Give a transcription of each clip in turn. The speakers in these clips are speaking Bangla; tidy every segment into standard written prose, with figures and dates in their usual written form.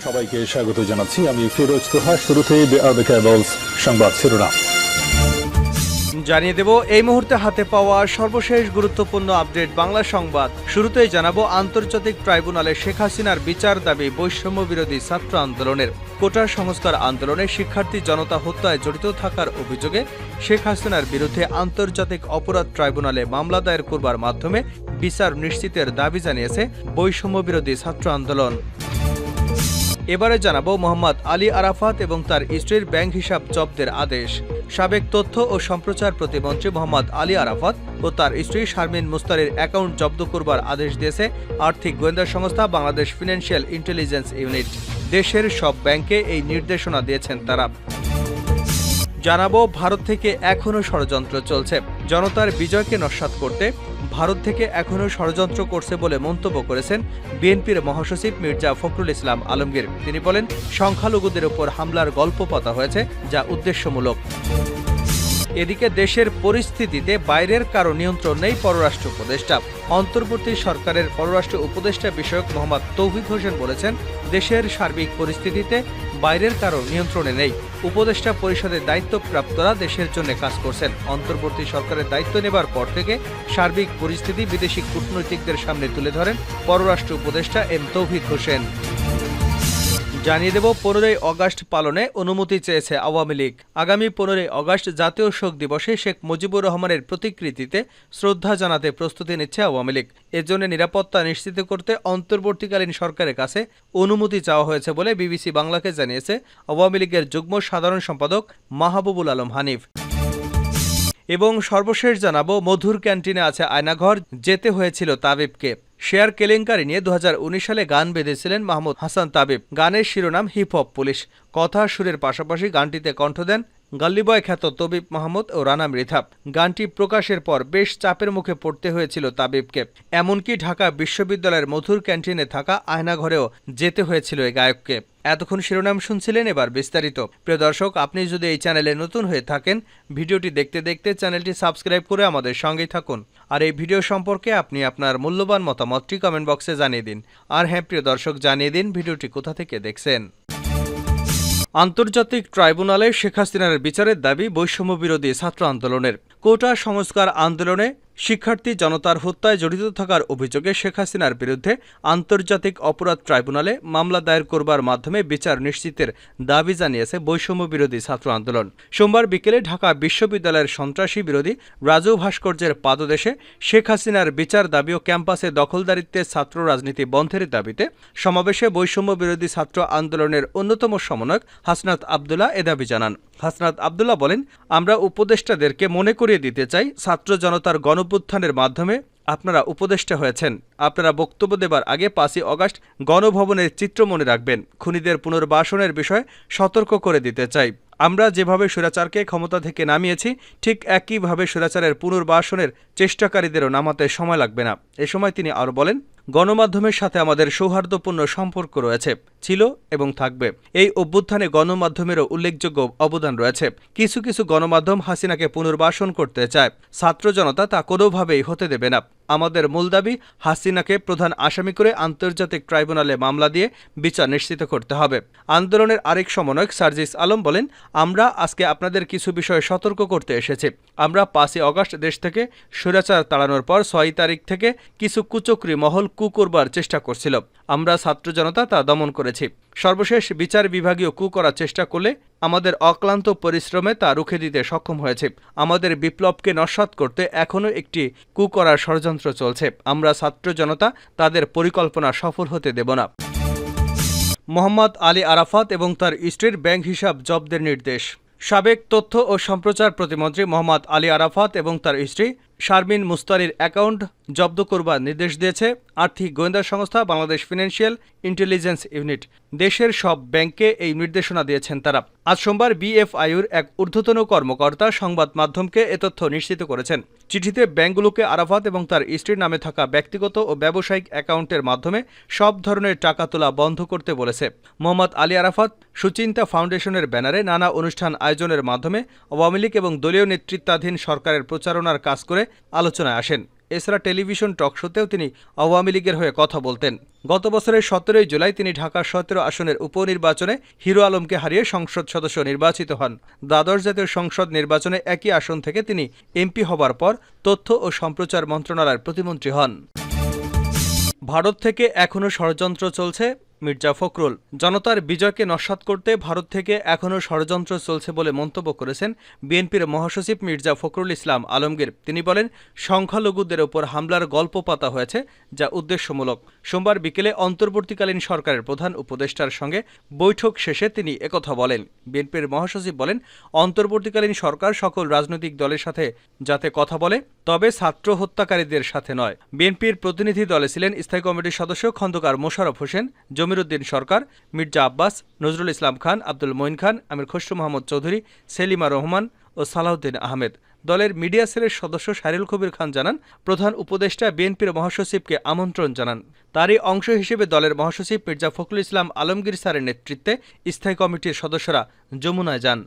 সবাইকে স্বাগত জানাচ্ছি। আমি ফিরোজ তোহা। শুরুতেই সংবাদ শিরোনাম জানিয়ে দেব এই মুহূর্তে হাতে পাওয়া সর্বশেষ গুরুত্বপূর্ণ আপডেট বাংলা সংবাদ। শুরুতেই জানাবো আন্তর্জাতিক ট্রাইব্যুনালে শেখ হাসিনার বিচার দাবি বৈষম্য বিরোধী ছাত্র আন্দোলনের। কোটা সংস্কার আন্দোলনে শিক্ষার্থী জনতা হত্যায় জড়িত থাকার অভিযোগে শেখ হাসিনার বিরুদ্ধে আন্তর্জাতিক অপরাধ ট্রাইব্যুনালে মামলা দায়ের করবার মাধ্যমে বিচার নিশ্চিতের দাবি জানিয়েছে বৈষম্য বিরোধী ছাত্র আন্দোলন। এবারে জানাবো মোহাম্মদ আলী আরাফাত এবং তার স্ত্রীর ব্যাংক হিসাব জব্দের আদেশ। সাবেক তথ্য ও সম্প্রচার প্রতিমন্ত্রী মোহাম্মদ আলী আরাফাত ও তার স্ত্রী শারমিন মুস্তারির অ্যাকাউন্ট জব্দ করবার আদেশ দিয়েছে আর্থিক গোয়েন্দা সংস্থা বাংলাদেশ ফিনান্সিয়াল ইন্টেলিজেন্স ইউনিট। দেশের সব ব্যাংকে এই নির্দেশনা দিয়েছেন তারা। জানাবো ভারত থেকে এখনও ষড়যন্ত্র চলছে। জনতার বিজয়কে নস্যাৎ করতে ভারত থেকে এখনও ষড়যন্ত্র করছে বলে মন্তব্য করেছেন বিএনপির মহাসচিব মির্জা ফখরুল ইসলাম আলমগীর। তিনি বলেন, সংখ্যালঘুদের উপর হামলার গল্প পাতা হয়েছে, যা উদ্দেশ্যমূলক। এদিকে দেশের পরিস্থিতিতে বাইরের কারো নিয়ন্ত্রণ নেই পররাষ্ট্র উপদেষ্টা। অন্তর্বর্তী সরকারের পররাষ্ট্র উপদেষ্টা বিষয়ক মোহাম্মদ তৌহিদ হোসেন বলেছেন, দেশের সার্বিক পরিস্থিতিতে বাইরের কারো নিয়ন্ত্রণে নেই। উপদেষ্টা পরিষদের দায়িত্বপ্রাপ্তরা দেশের জন্য কাজ করছেন। অন্তর্বর্তী সরকারের দায়িত্ব নেবার পর থেকে সার্বিক পরিস্থিতি বিদেশি কূটনৈতিকদের সামনে তুলে ধরেন পররাষ্ট্র উপদেষ্টা এম তৌহিদ হোসেন। জানিয়ে দেব 15ই অগাস্ট পালনে অনুমতি চেয়েছে আওয়ামী লীগ। আগামী 15ই অগাস্ট জাতীয় শোক দিবসে শেখ মুজিবুর রহমানের প্রতিকৃতিতে শ্রদ্ধা জানাতে প্রস্তুতি নিচ্ছে আওয়ামী লীগ। এর জন্য নিরাপত্তা নিশ্চিত করতে অন্তর্বর্তীকালীন সরকারের কাছে অনুমতি চাওয়া হয়েছে বলে বিবিসি বাংলাকে জানিয়েছে আওয়ামী লীগের যুগ্ম সাধারণ সম্পাদক মাহবুবুল আলম হানিফ। এবং সর্বশেষ জানাবো মধুর ক্যান্টিনে আছে আয়নাঘর, যেতে হয়েছিল তাবিবকে। শেয়ার কেলেঙ্কারি নিয়ে 2019 সালে গান বেঁধেছিলেন মাহমুদ হাসান তাবিব। গানের শিরোনাম হিপ হপ পুলিশ। কথা সুরের পাশাপাশি গানটিতে কণ্ঠ দেন গাল্লিবয় খ্যাত তবিব মাহমুদ ও রানা মৃধা। গানটি প্রকাশের পর বেশ চাপের মুখে পড়তে হয়েছিল তাবিবকে। এমনকি ঢাকা বিশ্ববিদ্যালয়ের মধুর ক্যান্টিনে থাকা আয়নাঘরেও যেতে হয়েছিল এই গায়ককে। এতক্ষণ শিরোনাম শুনছিলেন, এবার বিস্তারিত। প্রিয় দর্শক, আপনি যদি এই চ্যানেলে নতুন হয়ে থাকেন, ভিডিওটি দেখতে দেখতে চ্যানেলটি সাবস্ক্রাইব করে আমাদের সঙ্গেই থাকুন। আর এই ভিডিও সম্পর্কে আপনি আপনার মূল্যবান মতামতটি কমেন্ট বক্সে জানিয়ে দিন। আর হ্যাঁ প্রিয় দর্শক, জানিয়ে দিন ভিডিওটি কোথা থেকে দেখছেন। আন্তর্জাতিক ট্রাইব্যুনালে শেখ হাসিনার বিচারের দাবি বৈষম্য বিরোধী ছাত্র আন্দোলনের। কোটা সংস্কার আন্দোলনে শিক্ষার্থী জনতার হত্যায় জড়িত থাকার অভিযোগে শেখ হাসিনার বিরুদ্ধে আন্তর্জাতিক অপরাধ ট্রাইব্যুনালে মামলা দায়ের করবার মাধ্যমে বিচার নিশ্চিতের দাবি জানিয়েছে বৈষম্য বিরোধী ছাত্র আন্দোলন। সোমবার বিকেলে ঢাকা বিশ্ববিদ্যালয়ের সন্ত্রাসী বিরোধী রাজু ভাস্কর্যের পাদদেশে শেখ হাসিনার বিচার দাবি ও ক্যাম্পাসে দখলদারিত্বের ছাত্র রাজনীতি বন্ধের দাবিতে সমাবেশে বৈষম্য বিরোধী ছাত্র আন্দোলনের অন্যতম সমন্বয়ক হাসনাত আবদুল্লাহ এ দাবি জানান। হাসনাত আবদুল্লাহ বলেন, আমরা উপদেষ্টাদেরকে মনে করিয়ে দিতে চাই, ছাত্র জনতার গণঅভ্যুত্থানের মাধ্যমে আপনারা উপদেষ্টা হয়েছেন। আপনারা বক্তব্য দেবার আগে 5ই অগাস্ট গণভবনের চিত্র মনে রাখবেন। খুনিদের পুনর্বাসনের বিষয়ে সতর্ক করে দিতে চাই। আমরা যেভাবে স্বৈরাচারকে ক্ষমতা থেকে নামিয়েছি, ঠিক একইভাবে স্বৈরাচারের পুনর্বাসনের চেষ্টাকারীদেরও নামাতে সময় লাগবে না। এ সময় তিনি আরও বলেন, গণমাধ্যমের সাথে আমাদের সৌহার্দ্যপূর্ণ সম্পর্ক রয়েছে, ছিল এবং থাকবে। এই অভ্যুত্থানে গণমাধ্যমেরও উল্লেখযোগ্য অবদান রয়েছে। কিছু কিছু গণমাধ্যম হাসিনাকে পুনর্বাসন করতে চায়। ছাত্র জনতা তা কোনোভাবেই হতে দেবে না। আমাদের মূল দাবি, হাসিনাকে প্রধান আসামি করে আন্তর্জাতিক ট্রাইব্যুনালে মামলা দিয়ে বিচার নিশ্চিত করতে হবে। আন্দোলনের আরেক সমন্বয়ক সার্জিস আলম বলেন, আমরা আজকে আপনাদের কিছু বিষয়ে সতর্ক করতে এসেছি। আমরা 5ই অগাস্ট দেশ থেকে স্বৈরাচার তাড়ানোর পর 6 তারিখ থেকে কিছু কুচক্রী মহল কু করবার চেষ্টা করছিল। আমরা ছাত্র জনতা তা দমন করেছি। সর্বশেষ বিচার বিভাগীয় কু করার চেষ্টা করলে আমাদের অক্লান্ত পরিশ্রমে তা রুখে দিতে সক্ষম হয়েছে। আমাদের বিপ্লবকে নস্যাৎ করতে এখনও একটি কু করার ষড়যন্ত্র চলছে। আমরা ছাত্র জনতা তাদের পরিকল্পনা সফল হতে দেব না। মোহাম্মদ আলী আরাফাত এবং তার স্ত্রীর ব্যাংক হিসাব জব্দের নির্দেশ। সাবেক তথ্য ও সম্প্রচার প্রতিমন্ত্রী মোহাম্মদ আলী আরাফাত এবং তার স্ত্রী শারমিন মুস্তারির অ্যাকাউন্ট জব্দ করবার নির্দেশ দিয়েছে আর্থিক গোয়েন্দা সংস্থা বাংলাদেশ ফিনান্সিয়াল ইন্টেলিজেন্স ইউনিট। দেশের সব ব্যাংকে এই নির্দেশনা দিয়েছেন তারা। আজ সোমবার বিএফআইউর এক ঊর্ধ্বতন কর্মকর্তা সংবাদ মাধ্যমকে এ তথ্য নিশ্চিত করেছেন। চিঠিতে ব্যাংকগুলোকে আরাফাত এবং তার স্ত্রীর নামে থাকা ব্যক্তিগত ও ব্যবসায়িক অ্যাকাউন্টের মাধ্যমে সব ধরনের টাকা তোলা বন্ধ করতে বলেছে। মোহাম্মদ আলী আরাফাত সুচিন্তা ফাউন্ডেশনের ব্যানারে নানা অনুষ্ঠান আয়োজনের মাধ্যমে আওয়ামী লীগ এবং দলীয় নেতৃত্বাধীন সরকারের প্রচারণার কাজ করে আলোচনায় আসেন। এছাড়া টেলিভিশন টক শোতেও তিনি আওয়ামী লীগের হয়ে কথা বলতেন। গত বছরের 17 জুলাই তিনি ঢাকা 17 আসনের উপনির্বাচনে হিরো আলমকে হারিয়ে সংসদ সদস্য নির্বাচিত হন। দ্বাদশ জাতীয় সংসদ নির্বাচনে একই আসন থেকে তিনি এমপি হবার পর তথ্য ও সম্প্রচার মন্ত্রণালয়ের প্রতিমন্ত্রী হন। ভারত থেকে এখনও ষড়যন্ত্র চলছে, মির্জা ফখরুল। জনতার বিজয়কে নস্যাৎ করতে ভারত থেকে এখনও ষড়যন্ত্র চলছে বলে মন্তব্য করেছেন বিএনপির মহাসচিব মির্জা ফখরুল ইসলাম আলমগীর। তিনি বলেন, সংখ্যালঘুদের ওপর হামলার গল্প পাতা হয়েছে, যা উদ্দেশ্যমূলক। সোমবার বিকেলে অন্তর্বর্তীকালীন সরকারের প্রধান উপদেষ্টার সঙ্গে বৈঠক শেষে তিনি একথা বলেন। বিএনপির মহাসচিব বলেন, অন্তর্বর্তীকালীন সরকার সকল রাজনৈতিক দলের সাথে যাতে কথা বলে, তবে ছাত্র হত্যাকারীদের সাথে নয়। বিএনপির প্রতিনিধি দলে ছিলেন স্থায়ী কমিটির সদস্য খন্দকার মোশাররফ হোসেন, জমিরুদ্দিন সরকার, মির্জা আব্বাস, নজরুল ইসলাম খান, আব্দুল মঈন খান, আমির খসরু মাহমুদ চৌধুরী, সেলিমা রহমান ও সালাউদ্দিন আহমেদ। দলের মিডিয়া সেলের সদস্য শাহরিল কবির খান জানান, প্রধান উপদেষ্টা বিএনপির মহাসচিবকে আমন্ত্রণ জানান। তারই অংশ হিসেবে দলের মহাসচিব মির্জা ফখরুল ইসলাম আলমগীর স্যারের নেতৃত্বে স্থায়ী কমিটির সদস্যরা যমুনায় যান।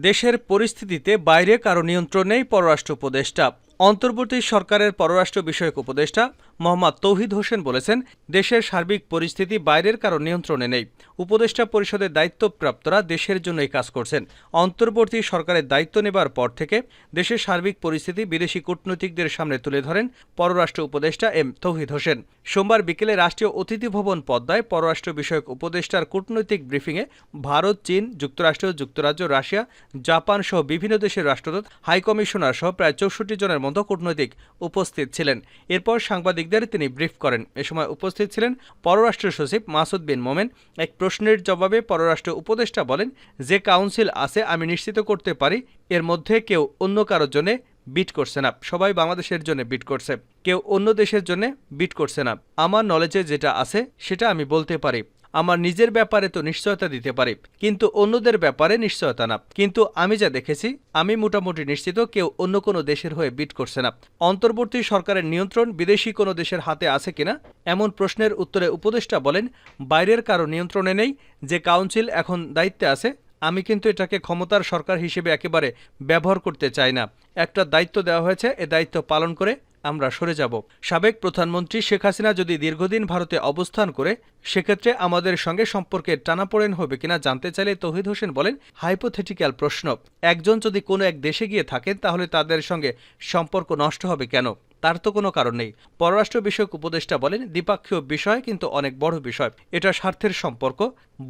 দেশের পরিস্থিতিতে বাইরে কারো নিয়ন্ত্রণ নেই, পররাষ্ট্র উপদেষ্টা। অন্তর্বর্তী সরকারের পররাষ্ট্র বিষয়ক উপদেষ্টা মোহাম্মদ তৌহিদ হোসেন বলেছেন, দেশের সার্বিক পরিস্থিতি বাইরের কারো নিয়ন্ত্রণে নেই। উপদেষ্টা পরিষদের দায়িত্বপ্রাপ্তরা দেশের জন্যই কাজ করছেন। অন্তর্বর্তী সরকারের দায়িত্ব নেবার পর থেকে দেশের সার্বিক পরিস্থিতি বিদেশি কূটনীতিকদের সামনে তুলে ধরেন পররাষ্ট্র উপদেষ্টা এম তৌহিদ হোসেন। সোমবার বিকেলে রাষ্ট্রীয় অতিথি ভবন পদ্মায় পররাষ্ট্র বিষয়ক উপদেষ্টার কূটনৈতিক ব্রিফিংয়ে ভারত, চীন, যুক্তরাষ্ট্র, যুক্তরাজ্য, রাশিয়া, জাপান সহ বিভিন্ন দেশের রাষ্ট্রদূত, হাইকমিশনার সহ প্রায় 64 জনের মতো কূটনৈতিক উপস্থিত ছিলেন। এরপর সাংবাদিকদের তিনি ব্রিফ করেন। এ সময় উপস্থিত ছিলেন পররাষ্ট্র সচিব মাসুদ বিন মোমেন। এক প্রশ্নের জবাবে পররাষ্ট্র উপদেষ্টা বলেন, যে কাউন্সিল আছে আমি নিশ্চিত করতে পারি এর মধ্যে কেউ অন্য কারোর জন্য বিট করছে না, সবাই বাংলাদেশের জন্য বিট করছে, কেউ অন্য দেশের জন্য বিট করছে না। আমার নলেজে যেটা আছে সেটা আমি বলতে পারি। আমার নিজের ব্যাপারে তো নিশ্চয়তা দিতে পারি, কিন্তু অন্যদের ব্যাপারে নিশ্চয়তা না। কিন্তু আমি যা দেখেছি, আমি মোটামুটি নিশ্চিত কেউ অন্য কোনো দেশের হয়ে বিট করছে না। অন্তর্বর্তী সরকারের নিয়ন্ত্রণ বিদেশি কোনো দেশের হাতে আছে কিনা এমন প্রশ্নের উত্তরে উপদেষ্টা বলেন, বাইরের কারো নিয়ন্ত্রণে নেই। যে কাউন্সিল এখন দায়িত্বে আছে, আমি কিন্তু এটাকে ক্ষমতার সরকার হিসেবে একেবারে ব্যবহার করতে চাই না। একটা দায়িত্ব দেওয়া হয়েছে, এ দায়িত্ব পালন করে আমরা সরে যাব। সাবেক প্রধানমন্ত্রী শেখ হাসিনা যদি দীর্ঘদিন ভারতে অবস্থান করে, সেক্ষেত্রে আমাদের সঙ্গে সম্পর্কে টানাপোড়েন হবে কিনা জানতে চাইলে তৌহিদ হোসেন বলেন, হাইপোথেটিক্যাল প্রশ্ন। একজন যদি কোনো এক দেশে গিয়ে থাকেন, তাহলে তাদের সঙ্গে সম্পর্ক নষ্ট হবে কেন? তার তো কোনো কারণ নেই। পররাষ্ট্র বিষয়ক উপদেষ্টা বলেন, দ্বিপাক্ষীয় বিষয় কিন্তু অনেক বড় বিষয়। এটা স্বার্থের সম্পর্ক,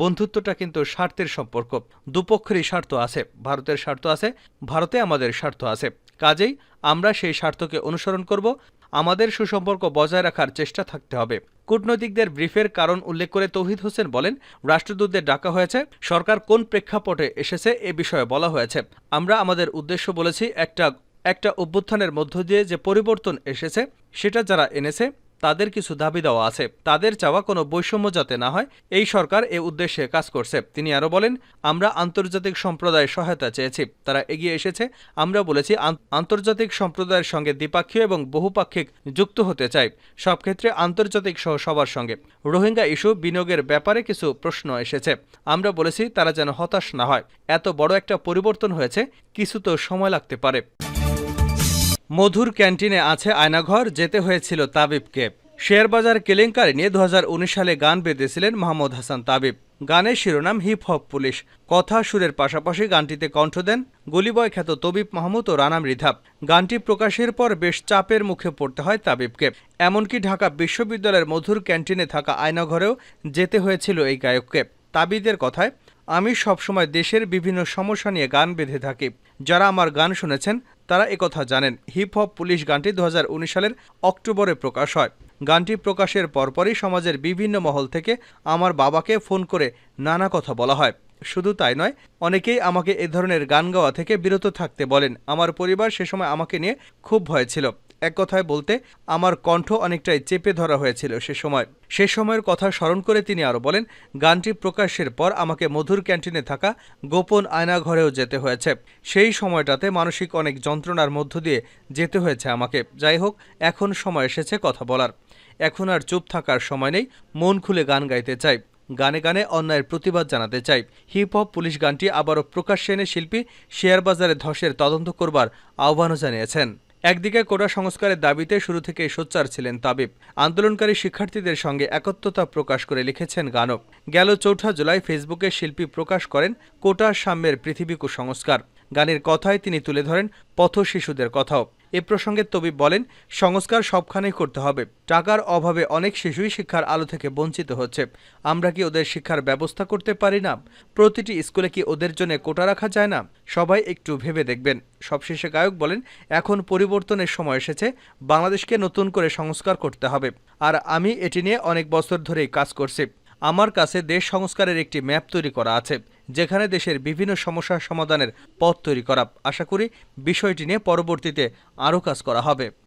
বন্ধুত্বটা কিন্তু স্বার্থের সম্পর্ক। দুপক্ষেরই স্বার্থ আছে। ভারতের স্বার্থ আছে, ভারতে আমাদের স্বার্থ আছে। কাজেই আমরা সেই স্বার্থকে অনুসরণ করব। আমাদের সুসম্পর্ক বজায় রাখার চেষ্টা থাকতে হবে। কূটনৈতিকদের ব্রিফের কারণ উল্লেখ করে তৌহিদ হোসেন বলেন, রাষ্ট্রদূতদের ডাকা হয়েছে, সরকার কোন প্রেক্ষাপটে এসেছে এ বিষয়ে বলা হয়েছে। আমরা আমাদের উদ্দেশ্য বলেছি, একটা অভ্যুত্থানের মধ্য দিয়ে যে পরিবর্তন এসেছে, সেটা যারা এনেছে তাদের কিছু দাবি দেওয়া আছে। তাদের চাওয়া কোনো বৈষম্য যাতে না হয়, এই সরকার এ উদ্দেশ্যে কাজ করছে। তিনি আরও বলেন, আমরা আন্তর্জাতিক সম্প্রদায়ের সহায়তা চেয়েছি, তারা এগিয়ে এসেছে। আমরা বলেছি আন্তর্জাতিক সম্প্রদায়ের সঙ্গে দ্বিপাক্ষীয় এবং বহুপাক্ষিক যুক্ত হতে চাই, সব ক্ষেত্রে আন্তর্জাতিক সহ সবার সঙ্গে। রোহিঙ্গা ইস্যু বিনিয়োগের ব্যাপারে কিছু প্রশ্ন এসেছে, আমরা বলেছি তারা যেন হতাশ না হয়। এত বড় একটা পরিবর্তন হয়েছে, কিছু তো সময় লাগতে পারে। মধুর ক্যান্টিনে আছে আয়নাঘর, যেতে হয়েছিল তাবিবকে। শেয়ারবাজার কেলেঙ্কারি নিয়ে 2019 সালে গান বেঁধেছিলেন মাহমুদ হাসান তাবিব। গানের শিরোনাম হিপ হপ পুলিশ। কথা সুরের পাশাপাশি গানটিতে কণ্ঠ দেন গলিবয় খ্যাত তবিব মাহমুদ ও রানা মৃধা। গানটি প্রকাশের পর বেশ চাপের মুখে পড়তে হয় তাবিবকে। এমনকি ঢাকা বিশ্ববিদ্যালয়ের মধুর ক্যান্টিনে থাকা আয়নাঘরেও যেতে হয়েছিল এই গায়ককে। তাবিদের কথায়, আমি সবসময় দেশের বিভিন্ন সমস্যা নিয়ে গান বেঁধে থাকি। যারা আমার গান শুনেছেন তারা একথা জানেন। হিপ হপ পুলিশ গানটি 2019 সালের অক্টোবরে প্রকাশ হয়। গানটি প্রকাশের পরপরই সমাজের বিভিন্ন মহল থেকে আমার বাবাকে ফোন করে নানা কথা বলা হয়। শুধু তাই নয়, অনেকেই আমাকে এ ধরনের গান গাওয়া থেকে বিরত থাকতে বলেন। আমার পরিবার সে সময় আমাকে নিয়ে খুব ভয় ছিল। এক কথায় বলতে, আমার কণ্ঠ অনেকটাই চেপে ধরা হয়েছিল সে সময়ের কথা স্মরণ করে তিনি আরও বলেন, গানটি প্রকাশের পর আমাকে মধুর ক্যান্টিনে থাকা গোপন আয়নাঘরেও যেতে হয়েছে। সেই সময়টাতে মানসিক অনেক যন্ত্রণার মধ্য দিয়ে যেতে হয়েছে আমাকে। যাই হোক, এখন সময় এসেছে কথা বলার। এখন আর চুপ থাকার সময় নেই, মন খুলে গান গাইতে চাই। গানে গানে অন্যায়ের প্রতিবাদ জানাতে চাই। হিপ হপ পুলিশ গানটি আবারও প্রকাশ্যে এনে শিল্পী শেয়ারবাজারে ধসের তদন্ত করবার আহ্বানও জানিয়েছেন। একদিকে কোটা সংস্কারের দাবিতে শুরু থেকেই সোচ্চার ছিলেন তাবিব। আন্দোলনকারী শিক্ষার্থীদের সঙ্গে একত্রতা প্রকাশ করে লিখেছেন গানও। গেল ৪ জুলাই ফেসবুকে শিল্পী প্রকাশ করেন কোটা সাম্যের পৃথিবী কুসংস্কার। গানের কথায় তিনি তুলে ধরেন পথ শিশুদের কথাও। এ প্রসঙ্গে তবিব বলেন, সংস্কার সবখানেই করতে হবে। টাকার অভাবে অনেক শিশুই শিক্ষার আলো থেকে বঞ্চিত হচ্ছে। আমরা কি ওদের শিক্ষার ব্যবস্থা করতে পারি না? প্রতিটি স্কুলে কি ওদের জন্য কোটা রাখা যায় না? সবাই একটু ভেবে দেখবেন। সবশেষে গায়ক বলেন, এখন পরিবর্তনের সময় এসেছে। বাংলাদেশকে নতুন করে সংস্কার করতে হবে। আর আমি এটি নিয়ে অনেক বছর ধরেই কাজ করছি। আমার কাছে দেশ সংস্কারের একটি ম্যাপ তৈরি করা আছে, যেখানে দেশের বিভিন্ন সমস্যার সমাধানের পথ তৈরি করা। আশা করি বিষয়টি নিয়ে পরবর্তীতে আরও কাজ করা হবে।